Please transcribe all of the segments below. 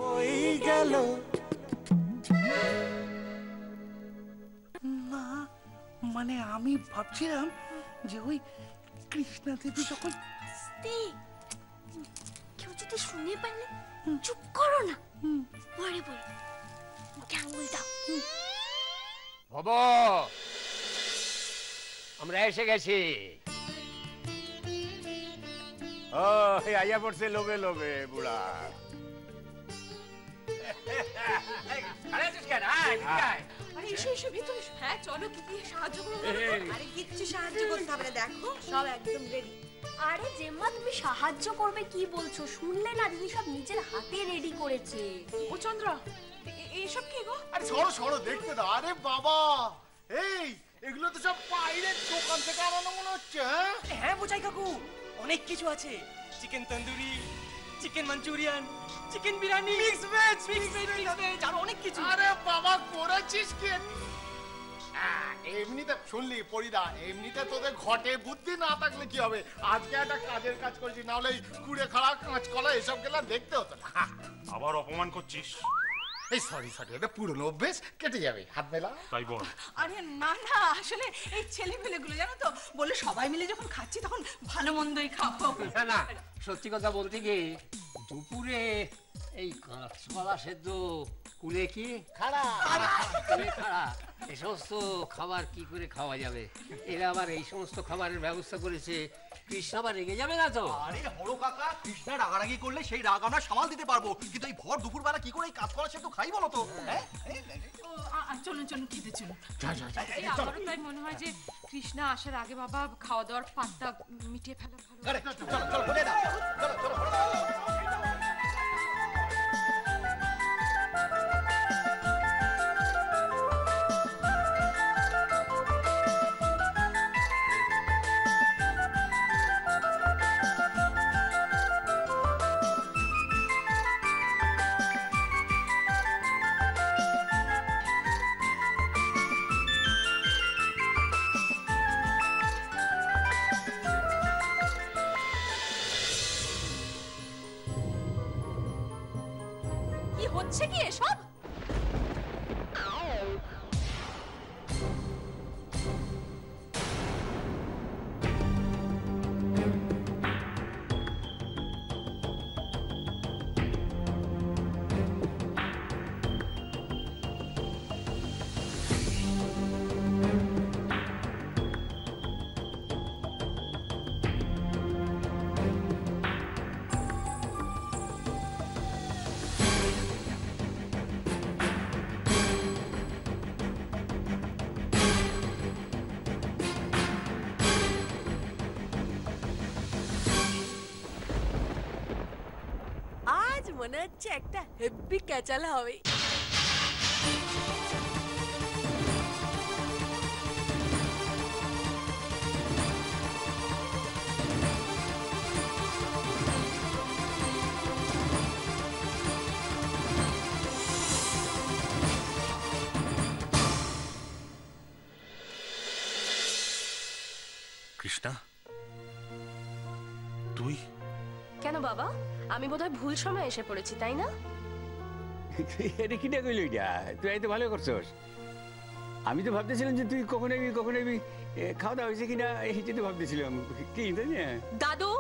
বই গেল না, মানে আমি ভাবছিলাম যে ওই কৃষ্ণা দেবী যখন কেউ যদি শুনে পারলে চুপ করো না, পরে বল মুখে আঙুল দাও। বাবা আমরা এসে গেছি। ও আইয়া পড়ছে লোভে লোভে বুড়া। হ্যাঁ চলো কি দিয়ে সাহায্য করবো? আরে কিচ্ছু সাহায্য করতে হবে না, দেখো সব একদম রেডি। আরে জেম্মা তুমি সাহায্য করবে কি বলছো? শুনলে না দিদি সব নিজের হাতে রেডি করেছে। ও চন্দ্রা এইসব কি গো? আরে সরো সরো দেখতে দাও। আরে বাবা এই এগুলো তো সব বাইরের দোকান থেকে আনানো মনে হচ্ছে। হ্যাঁ হ্যাঁ বোঝাই কাকু, অনেক কিছু আছে। Chicken tandoori, chicken Manchurian, chicken biryani, mix veg, আরো অনেক কিছু। আরে বাবা করেছিস কি? এমনিতে শুনলি পরিদা, এমনিতে তোদের ঘটে বুদ্ধি না থাকলে কি হবে? আজকে একটা কাজের কাজ করেছি, না হলে কুড়ে খাড়া কাঁচকলা এসব গেলা দেখতে হতো না। আবার অপমান করছিস? এই সরি সরি, এটা পুরনো অভ্যেস, কেটে যাবে, হাত মেলা। তাই বল। আরে না না, আসলে এই ছেলেমেয়েগুলো জানো তো বলে সবাই মিলে যখন খাচ্ছি তখন ভালো মন্দই খাবো। না না, সত্যি কথা বলতে কি দুপুরে এই কাঁচকলা সেদ্ধ, কুলে কি খাড়া, কুলে খাড়া, এই সমস্ত খাবার কি করে খাওয়া যাবে? এরা আবার এই সমস্ত খাবারের ব্যবস্থা করেছে, কৃষ্ণ আবার রেগে যাবে না তো? আরে হলো কাকা, কৃষ্ণা রাগারাগি করলে সেই রাগ আমরা সামাল দিতে পারবো, কিন্তু এই ভর দুপুরবেলা কি করে এই কাঁচকলা সেদ্ধ খাই বলো তো? হ্যাঁ চলুন চলুন খেতে চলুন। আমারও তাই মনে হয় যে কৃষ্ণা আসার আগে বাবা খাওয়া দাওয়ার পাতটা মিটিয়ে ফেলা ভালো। চলো চলো বলে দাও, চলো চলো। কি হচ্ছে কি এসব? মনে হচ্ছে একটা হেভি ক্যাচাল হবে। কৃষ্ণা তুই? কেন বাবা, আমি বোধহয় ভুল সময় এসে পড়েছি তাই না? এটা কিনা কইলি এটা? তুই এই তো ভালো করছস। আমি তো ভাবতেছিলাম যে তুই কখন এবি খাওয়া দাওয়া হয়েছে কিনা এইটা তো ভাবতেছিলাম। কি তাই না দাদু,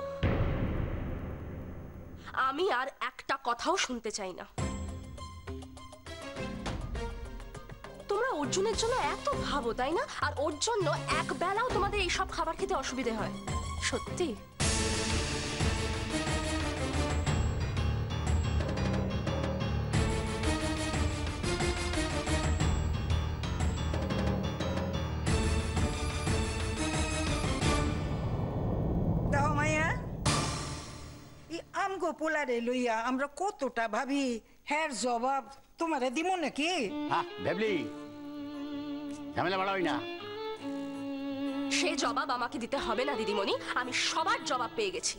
আমি আর একটা কথাও শুনতে চাই না। তোমরা অর্জুনের জন্য এত ভাবো তাই না? আর ওর জন্য এক বেলাও তোমাদের এইসব খাবার খেতে অসুবিধে হয়? সত্যি? আমগো পোলারে লইয়া আমরা কতটা ভাবি, হ্যার জবাব তোমারে দিব নাকি? ভাবলি ঝামেলা বাড়াবি না। সে জবাব আমাকে দিতে হবে না দিদিমণি, আমি সবার জবাব পেয়ে গেছি।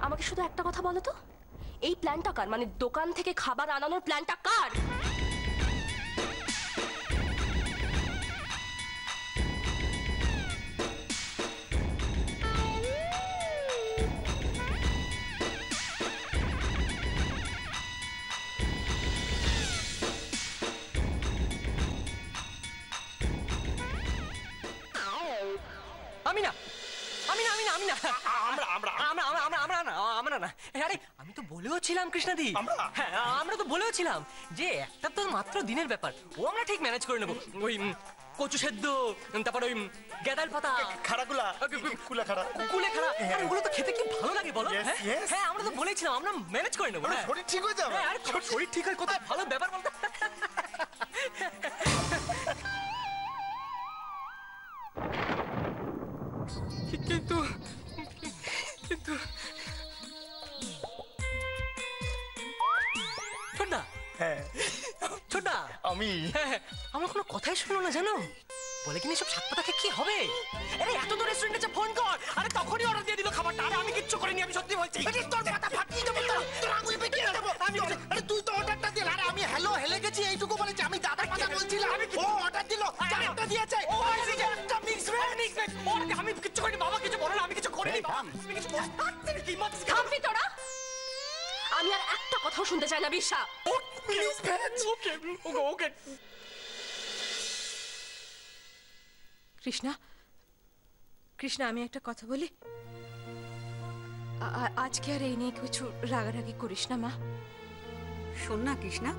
আমাকে শুধু একটা কথা বলো তো, এই প্ল্যানটা কার? মানে দোকান থেকে খাবার আনানোর প্ল্যানটা কার? বলেও ছিলাম কৃষ্ণাদি, হ্যাঁ আমরা তো বলেও ছিলাম যে একটা তো মাত্র দিনের ব্যাপার, ও আমরা ঠিক ম্যানেজ করে নেবো। ওই কচু সেদ্ধ, তারপর ওই গেঁদাল পাতা, খাড়াগুলা, কুলে খাড়া, কুলে খাড়া, আর ওগুলো তো খেতে কি ভালো লাগে বলো। হ্যাঁ আমরা তো বলেছিলাম আমরা ম্যানেজ করে নেবো। শরীর ঠিক হয়ে যাবে। আরে শরীর ঠিক হয় কোথায়, ভালো ব্যাপার বলতে। কিন্তু কিন্তু ছোটদা, হ্যাঁ ছোটদা আমি আমার কোনো কথাই শুনলো না জানো, বলে কিনা সব শাক পাতা খেয়ে কি হবে। আরে এত তো রেস্টুরেন্টে ফোন কর, আরে তখনই অর্ডার দিয়ে দিল খাবারটা। আরে আমি কিচ্ছু করিনি, আমি সত্যি বলছি। তোর মাথা ফাটিয়ে দেবো, তোর আঙুল বেঁকিয়ে দেবো। আরে তুই তো অর্ডারটা দিল, আরে আমি হ্যালো হেলে গেছি এইটুকু বলেছি, আমি দাদার কথা বলছিলাম। ও অর্ডার দিল, চারটা দিয়েছে। ও একটা মিক্স ভেজ। আমি কিচ্ছু করিনি, বাবা কিছু বলে না, আমি কিছু করিনি বাবা, আমি কিছু করিনি। থামবি তোরা, আমি আর একটা কথাও শুনতে চাই না বিশা। ওকে ওকে। কৃষ্ণা, কৃষ্ণা আমি একটা কথা বলি, আজকে আর এই নিয়ে কিছু রাগারাগি করিস না মা। শোন না কৃষ্ণা,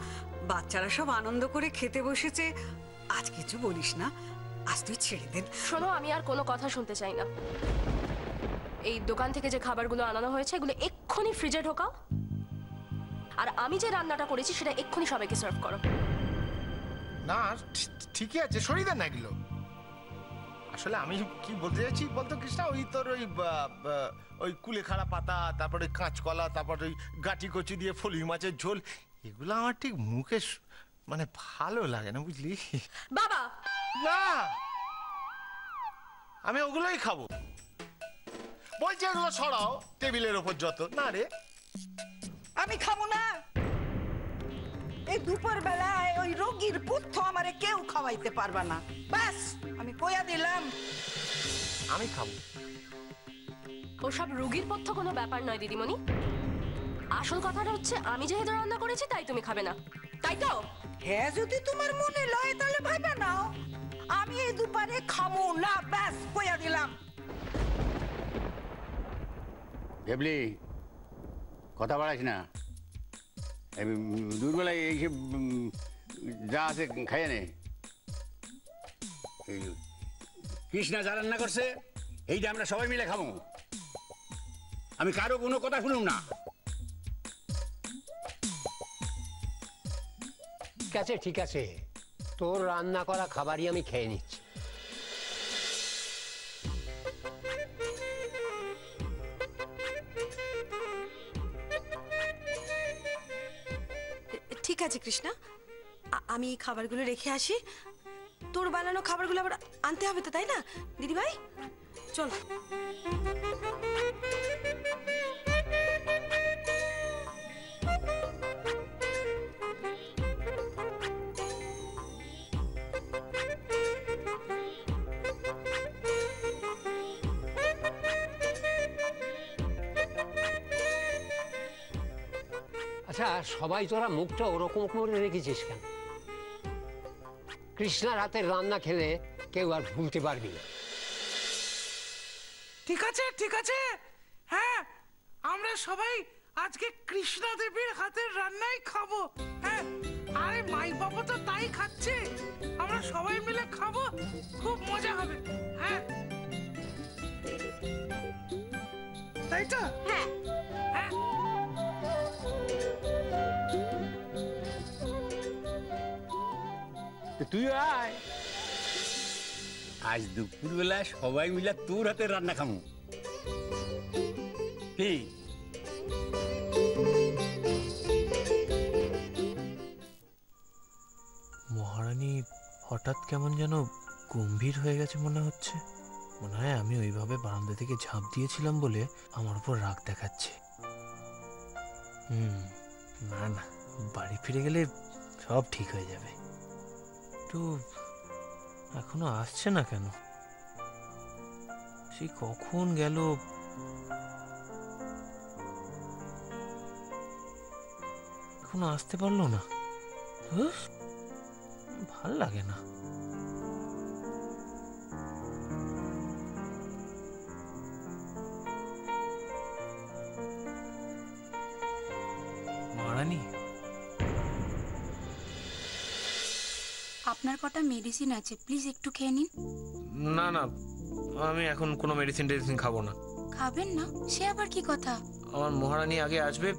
বাচ্চারা সব আনন্দ করে খেতে বসেছে, আজ কিছু বলিস না, আজ তুই ছেড়ে দে। শোনো, আমি আর কোনো কথা শুনতে চাই না। এই দোকান থেকে যে খাবারগুলো আনানো হয়েছে এগুলো এক্ষুনি ফ্রিজে ঢোকাও, আর আমি যে রান্নাটা করেছি সেটা এক্ষুনি সবাইকে সার্ভ করো। না ঠিকই আছে, সরিয়ে দেন না এগুলো। আসলে আমি কি বলতে চাইছি বলতো কৃষ্ণা, ওই তোর ওই কুলেখাড়া পাতা, তারপরে কাঁচকলা, তারপর ওই গাটি কচি দিয়ে ফলি মাছের ঝোল, এগুলো আমার ঠিক মুখে মানে ভালো লাগে না, বুঝলি বাবা। না আমি ওগুলোই খাবো বলছি, এগুলো সরাও টেবিলের ওপর যত। না রে আমি খাবো না। এই দুপুর বেলায় ওই রোগীর পুত্র আমারে কেউ খাওয়াইতে পারবা না, ব্যাস আমি কইয়া দিলাম। আমি খাবো। ওসব রোগীর পথ্য কোনো ব্যাপার নয় দিদিমণি, আসল কথাটা হচ্ছে আমি যেহেতু রান্না করেছি তাই তুমি খাবে না, তাই তো? হ্যাঁ যদি তোমার মনে লয় তাহলে ভাইবা নাও, আমি এই দুপুরে খাবো না, ব্যাস কইয়া দিলাম। দেবলি, কথা বাড়াইস না, দুপুরবেলায় এইসব যা আছে খাইয়ে নে। কৃষ্ণা যা রান্না করছে এইটা আমরা সবাই মিলে খাবো, আমি কারো কোনো কথা শুনুম না। ঠিক আছে ঠিক আছে, তোর রান্না করা খাবারই আমি খেয়ে নিচ্ছি। ঠিক আছে কৃষ্ণা, আমি এই খাবারগুলো রেখে আসি। তোর বানানো খাবারগুলো আবার আনতে হবে তো, তাই না দিদিভাই? চল। আচ্ছা সবাই তোরা মুখটা ওরকম করে রেখেছিস কেন? কৃষ্ণার হাতের রান্না খেলে কেউ আর ভুলতে পারবি না। ঠিক আছে ঠিক আছে, হ্যাঁ আমরা সবাই আজকে কৃষ্ণা দেবীর হাতের রান্নাই খাবো। হ্যাঁ আরে মাই বাবা তো তাই খাচ্ছে, আমরা সবাই মিলে খাবো, খুব মজা হবে। হ্যাঁ তাই তো? হ্যাঁ হ্যাঁ তুই আয়, আজ দুপুরবেলা সবাই মিলে তোর হাতে রান্না খামু। কি মহারানী হঠাৎ কেমন যেন গম্ভীর হয়ে গেছে মনে হচ্ছে, মনে হয় আমি ওইভাবে বারান্দা থেকে ঝাঁপ দিয়েছিলাম বলে আমার উপর রাগ দেখাচ্ছে। না না, বাড়ি ফিরে গেলে সব ঠিক হয়ে যাবে। তো এখনো আসছে না কেন? সে কখন গেল? এখনো আসতে পারলো না, ভাল লাগে না। মহারানী? আপনার কটা মেডিসিন আছে, প্লিজ একটু খেয়ে নিন। না না, আমি এখন কোনো মেডিসিন খাবো না। খাবেন না? সে আবার কি কথা? আমার মহারানী আগে আসবে,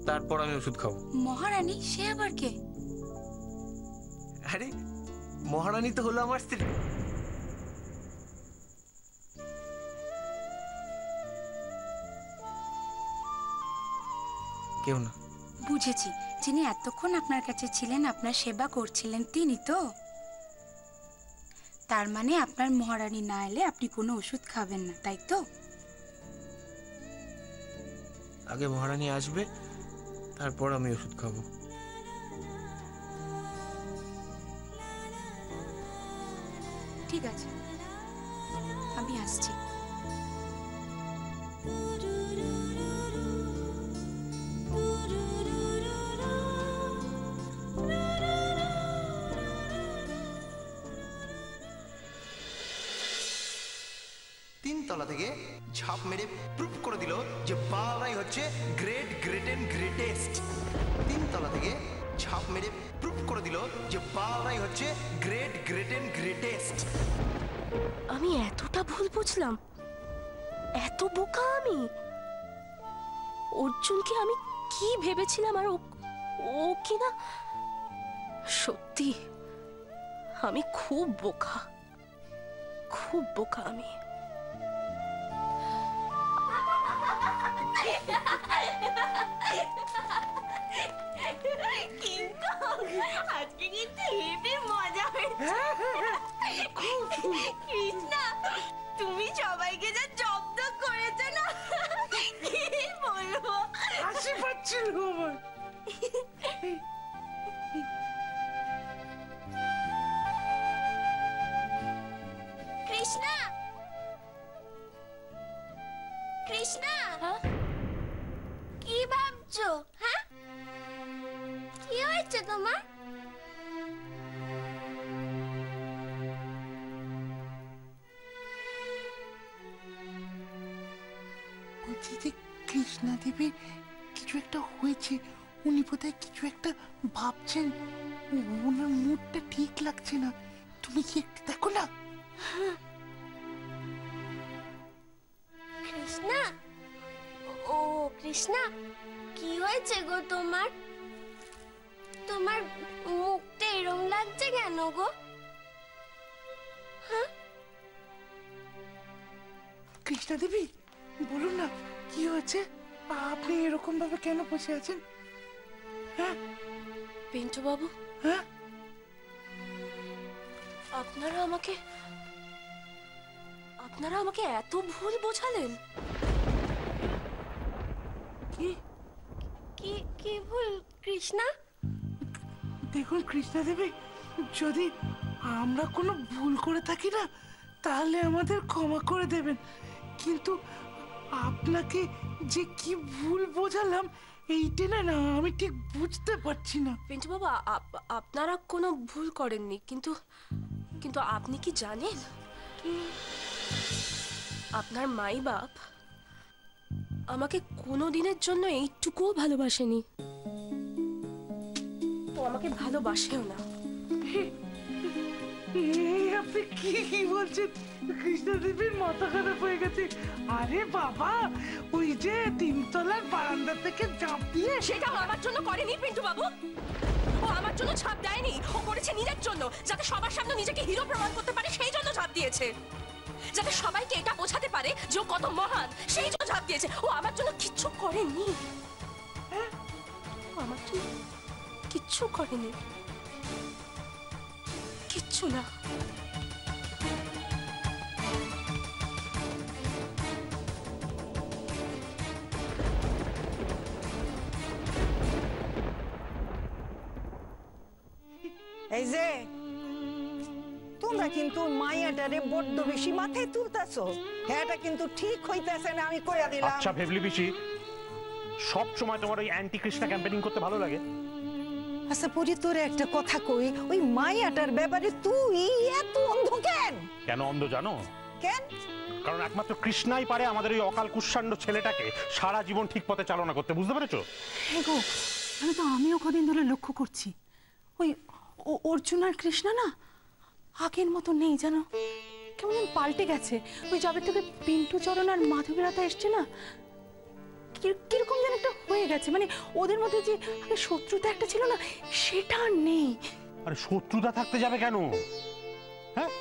তারপর আমি ওষুধ খাবো। মহারানী? সে আবার কে? আরে মহারানী তো হলো আমার স্ত্রী। কেউ না। বুঝেছি, যিনি এতক্ষণ আপনার কাছে ছিলেন, আপনার সেবা করছিলেন, তিনি তো? তার মানে আপনার মহারানী না এলে আপনি কোনো ওষুধ খাবেন না, তাই তো? আগে মহারানী আসবে, তারপর আমি ওষুধ খাবো। ঠিক আছে, আমি আসছি। তিনতলা থেকে ঝাঁপ মেরে প্রুফ করে দিল যে বাবাই হচ্ছে গ্রেট গ্রেট এন্ড গ্রেটেস্ট। তিনতলা থেকে ঝাঁপ মেরে প্রুফ করে দিল যে বাবাই হচ্ছে গ্রেট গ্রেট এন্ড গ্রেটেস্ট। আমি এতটা ভুল বুঝলাম? এত বোকা আমি? অর্জুনকে আমি কি ভেবেছিলাম, আর ও কি না? সত্যি আমি খুব বোকা, খুব বোকা আমি। আজকে কিন্তু হেভি মজা হয়েছে। কৃষ্ণা, তুমি সবাইকে যা জব্দ করেছো না, কি বলবো, হাসি পাচ্ছিল আমার। কৃষ্ণা, কৃষ্ণা, কি ভাবছো? হ্যাঁ, কি হয়েছে তোমার? বলছি যে কৃষ্ণা দেবীর কিছু একটা হয়েছে, উনি বোধহয় কিছু একটা ভাবছেন, ওনার মুডটা ঠিক লাগছে না, তুমি কি একটু দেখো না? কৃষ্ণা, ও কৃষ্ণা, কি হয়েছে গো তোমার? তোমার মুখটা এরম লাগছে কেন গো? হ্যাঁ, কৃষ্ণা দেবী বলুন না কি হয়েছে? আপনি এরকম ভাবে কেন বসে আছেন? হ্যাঁ পিন্টু বাবু, হ্যাঁ, আপনারা আমাকে এত ভুল বোঝালেন? কি কি কি ভুল কৃষ্ণা? দেখুন কৃষ্ণা দেবী, যদি আমরা কোনো ভুল করে থাকি না, তাহলে আমাদের ক্ষমা করে দেবেন, কিন্তু আপনাকে যে কি ভুল বোঝালাম এইটা না আমি ঠিক বুঝতে পারছি না। পিন্টু বাবু, আপনারা কোনো ভুল করেননি, কিন্তু কিন্তু আপনি কি জানেন আপনার মাই বাপ আমাকে কোনো দিনের জন্য এইটুকুও ভালোবাসেনি, ও আমাকে ভালোবাসেও না। আপনি কি বলছেন? কৃষ্ণা দেবীর মাথা খারাপ হয়ে গেছে। আরে বাবা, ওই যে তিনতলার বারান্দা থেকে ঝাঁপ দিয়ে, সেটা আমার জন্য করেনি পিন্টু বাবু, ও আমার জন্য ঝাঁপ দেয়নি, ও করেছে নিজের জন্য, যাতে সবার সামনে নিজেকে হিরো প্রমাণ করতে পারে, সেই জন্য ঝাঁপ দিয়েছে, যাতে সবাইকে এটা বোঝাতে পারে যে ও কত মহান, সেই জন্য ঝাঁপ দিয়েছে। ও আমার জন্য কিচ্ছু করেনি, আমার জন্য কিচ্ছু করেনি, কিচ্ছু না। এই যে তোমরা কিন্তু মাইয়াটারে বড্ড বেশি মাথায় তুলতাছো, এটা কিন্তু ঠিক হইতাছে না, আমি কইয়া দিলাম। আচ্ছা ভেবলি পিসি, সব সময় তোমার ওই অ্যান্টি কৃষ্ণা ক্যাম্পেইনিং করতে ভালো লাগে? আচ্ছা পরি, তোর একটা কথা কই, ওই মাইয়াটার ব্যাপারে তুই এত অন্ধ কেন? কেন অন্ধ জানো? কেন? কারণ একমাত্র কৃষ্ণাই পারে আমাদের ওই অকাল কুষ্মাণ্ড ছেলেটাকে সারা জীবন ঠিক পথে চালনা করতে, বুঝতে পেরেছো? গো তাহলে তো আমিও কদিন ধরে লক্ষ্য করছি ওই অর্জুন আর কৃষ্ণা না আগের মতো নেই যেন, কেমন পাল্টে গেছে। ওই যবে থেকে পিন্টু চরণ আর মাধবীলতা এসছে না, কিরকম যেন একটা হয়ে গেছে। মানে ওদের মধ্যে যে আগে শত্রুতা একটা ছিল না, সেটা আর নেই। আরে শত্রুতা থাকতে যাবে কেন? হ্যাঁ,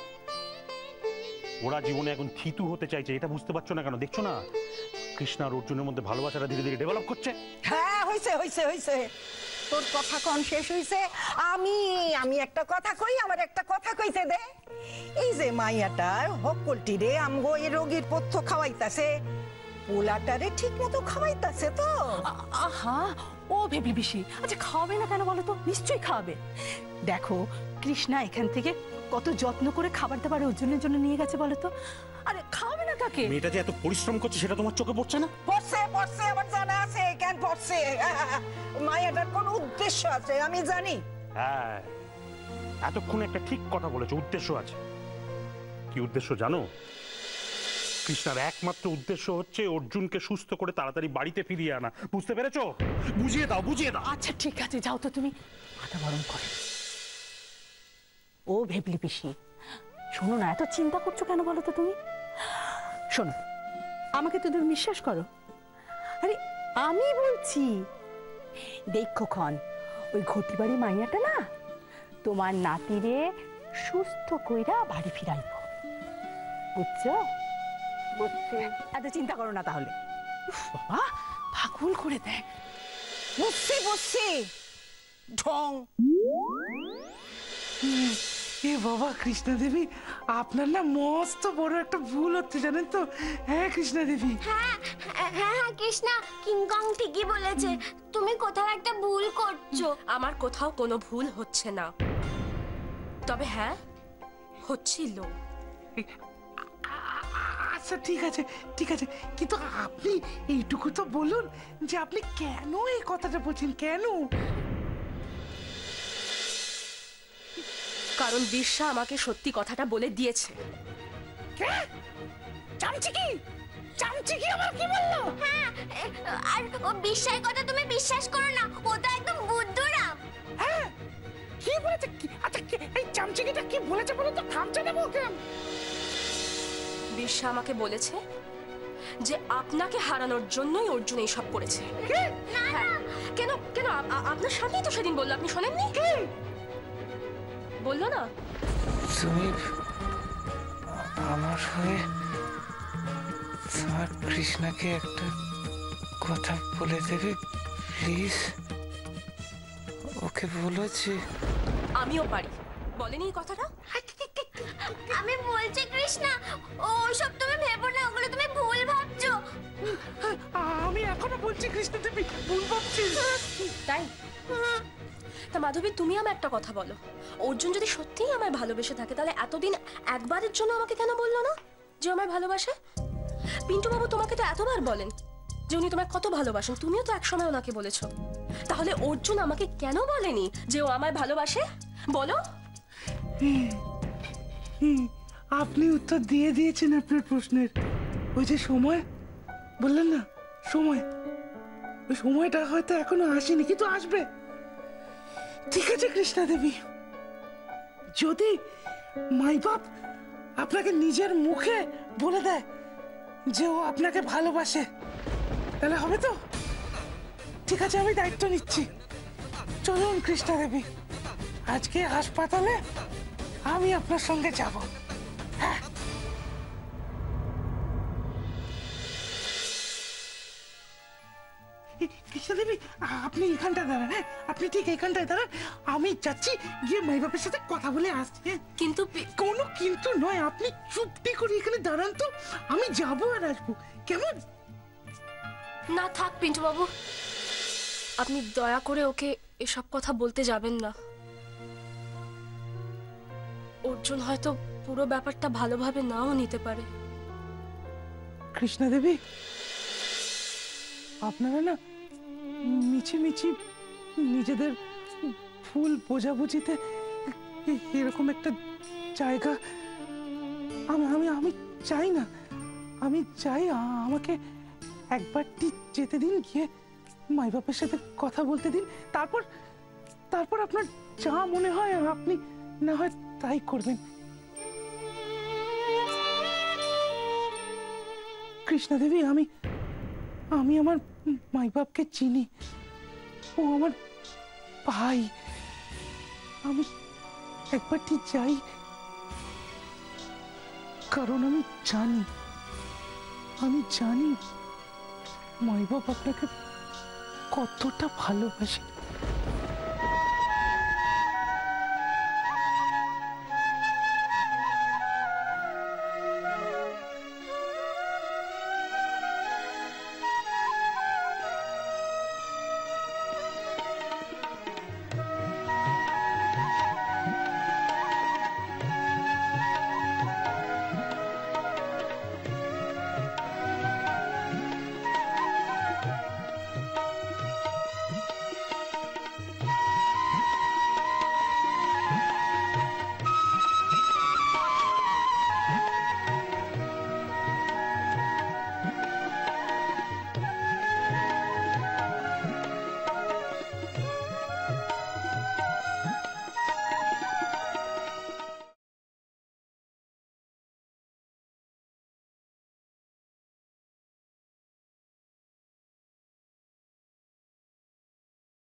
ওরা জীবনে এখন থিতু হতে চাইছে, এটা বুঝতে পারছো না কেন? দেখছো না কৃষ্ণ আর অর্জুনের মধ্যে ভালোবাসাটা ধীরে ধীরে ডেভেলপ করছে। হ্যাঁ, হইছে হইছে হইছে, তোর কথা কোন শেষ হইছে। আমি একটা কথা কই, আমার একটা কথা কইতে দে। এই যে মাইয়াটার হকলটি রে আমগো এই রোগীর পথ্য খাওয়াইতাছে, পোলাটারে ঠিক মতো খাওয়াইতাছে তো? আহা, ও ভেবলি বেশি। আচ্ছা খাওয়াবে না কেন বলো তো? নিশ্চয়ই খাওয়াবে। দেখো কৃষ্ণা এখান থেকে কত যত্ন করে খাবার দাবার অর্জুনের জন্য নিয়ে গেছে বলো তো। আরে খাওয়াবে না তাকে? মেয়েটা যে এত পরিশ্রম করছে সেটা তোমার চোখে পড়ছে না? পড়ছে পড়ছে, আমার জানা আছে কেন পড়ছে। মায়াটার কোন উদ্দেশ্য আছে আমি জানি। হ্যাঁ, এতক্ষণ একটা ঠিক কথা বলেছো, উদ্দেশ্য আছে। কি উদ্দেশ্য জানো? কৃষ্ণার একমাত্র উদ্দেশ্য হচ্ছে অর্জুনকে সুস্থ করে তাড়াতাড়ি বাড়িতে ফিরিয়ে আনা। বুঝতে পেরেছো? বুঝিয়ে দাও, বুঝিয়ে দাও। আচ্ছা ঠিক আছে, যাও তো তুমি, মাথা গরম করে। ও ভেবলি পিসি, শোনো না, এত চিন্তা করছো কেন বলো তো তুমি? শোনো, আমাকে তো তুমি বিশ্বাস করো। আরে আমি বলছি, দেখো ক্ষণ ওই ঘটি বাড়ি মাইয়াটা না তোমার নাতিরে সুস্থ কইরা বাড়ি ফিরাইব, বুঝছো? বুঝছি। এত চিন্তা করো না তাহলে। বাবা পাগল করে দেয়। বুঝছি বুঝছি, ঢং। এ বাবা কৃষ্ণা দেবী, আপনার না মস্ত বড় একটা ভুল হচ্ছে জানেন তো? হ্যাঁ কৃষ্ণা দেবী। হ্যাঁ হ্যাঁ হ্যাঁ কৃষ্ণা, কিংকং ঠিকই বলেছে, তুমি কোথাও একটা ভুল করছো। আমার কোথাও কোনো ভুল হচ্ছে না, তবে হ্যাঁ হচ্ছিল। আচ্ছা ঠিক আছে ঠিক আছে, কিন্তু আপনি এইটুকু তো বলুন যে আপনি কেন এই কথাটা বলছেন, কেন? কারণ বিরসা আমাকে সত্যি কথাটা বলে দিয়েছে। চামচিকি চামচিকি আমার কি বললো? হ্যাঁ, আর ও বিশ্বাস কথা তুমি বিশ্বাস করো না, ও তো একদম বুদ্ধুরাম। হ্যাঁ, কি বলেছে? আচ্ছা এই চামচিকিটা কি বলেছে বলো তো, খামচা দেবো ওকে। বিরসা আমাকে বলেছে যে আপনাকে হারানোর জন্যই অর্জুন এইসব করেছে। হ্যাঁ, কেন কেন আপনার সামনেই তো সেদিন বললো, আপনি শোনেননি? বললো না? তুমি আমার হয়ে তোমার কৃষ্ণাকে একটা কথা বলে দেবে প্লিজ? ওকে বলো যে আমিও পারি। বলেনি এই কথাটা? আমি বলছি কৃষ্ণা, ওসব তুমি ভেবো না, ওগুলো তুমি ভুল ভাবছো। আমি এখনো বলছি কৃষ্ণ দেবী ভুল ভাবছি। তাই? তা মাধবী, তুমি আমার একটা কথা বলো, অর্জুন যদি সত্যিই আমায় ভালোবেসে থাকে তাহলে এতদিন একবারের জন্য আমাকে কেন বললো না যে আমায় ভালোবাসে? পিন্টু বাবু তোমাকে তো এতবার বলেন যে উনি তোমায় কত ভালোবাসেন, তুমিও তো একসময় ওনাকে বলেছো। তাহলে অর্জুন আমাকে কেন বলেনি যে ও আমায় ভালোবাসে? বলো। আপনি উত্তর দিয়ে দিয়েছেন আপনার প্রশ্নের। ওই যে সময় বললেন না, সময়, ওই সময়টা হয়তো এখনো আসেনি, কিন্তু আসবে। ঠিক আছে কৃষ্ণা দেবী, যদি মাই বাপ আপনাকে নিজের মুখে বলে দেয় যে ও আপনাকে ভালোবাসে, তাহলে হবে তো? ঠিক আছে, আমি দায়িত্ব নিচ্ছি। চলুন কৃষ্ণা দেবী, আজকে হাসপাতালে আমি আপনার সঙ্গে যাব। কৃষ্ণা দেবী, আপনি এখানটায় দাঁড়ান। হ্যাঁ, আপনি ঠিক এখানটায় দাঁড়ান, আমি যাচ্ছি গিয়ে মাই বাপের সাথে কথা বলে আসছি। কিন্তু কোনো কিন্তু নয়, আপনি চুপটি করে এখানে দাঁড়ান তো, আমি যাবো আর আসবো, কেমন? না থাক পিন্টু বাবু, আপনি দয়া করে ওকে এসব কথা বলতে যাবেন না। অর্জুন হয়তো পুরো ব্যাপারটা ভালোভাবে নাও নিতে পারে। কৃষ্ণা দেবী, আপনারা না মিছিমিছি নিজেদের ভুল বোঝাবুঝিতে এরকম একটা জায়গা আমি চাই না। আমি চাই আমাকে একবারটি যেতে দিন, গিয়ে মাই বাপের সাথে কথা বলতে দিন, তারপর তারপর আপনার যা মনে হয় আপনি না হয় তাই করবেন। কৃষ্ণা দেবী, আমি আমার মাই বাপকে চিনি, ও আমার ভাই। আমি একবারটি যাই, কারণ আমি জানি মাই বাপ আপনাকে কতটা ভালোবাসে।